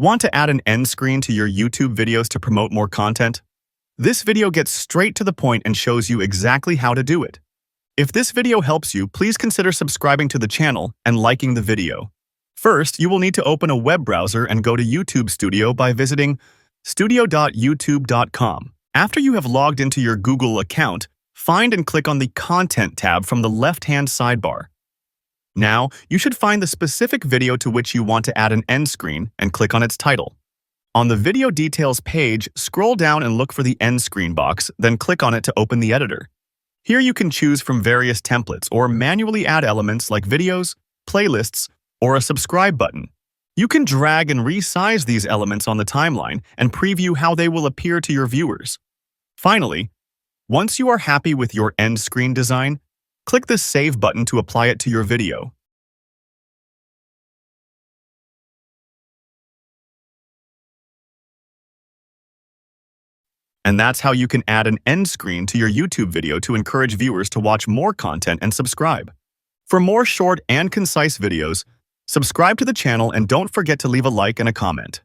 Want to add an end screen to your YouTube videos to promote more content? This video gets straight to the point and shows you exactly how to do it. If this video helps you, please consider subscribing to the channel and liking the video. First, you will need to open a web browser and go to YouTube Studio by visiting studio.youtube.com. After you have logged into your Google account, find and click on the Content tab from the left-hand sidebar. Now, you should find the specific video to which you want to add an end screen and click on its title. On the Video Details page, scroll down and look for the end screen box, then click on it to open the editor. Here you can choose from various templates or manually add elements like videos, playlists, or a subscribe button. You can drag and resize these elements on the timeline and preview how they will appear to your viewers. Finally, once you are happy with your end screen design, click the Save button to apply it to your video. And that's how you can add an end screen to your YouTube video to encourage viewers to watch more content and subscribe. For more short and concise videos, subscribe to the channel and don't forget to leave a like and a comment.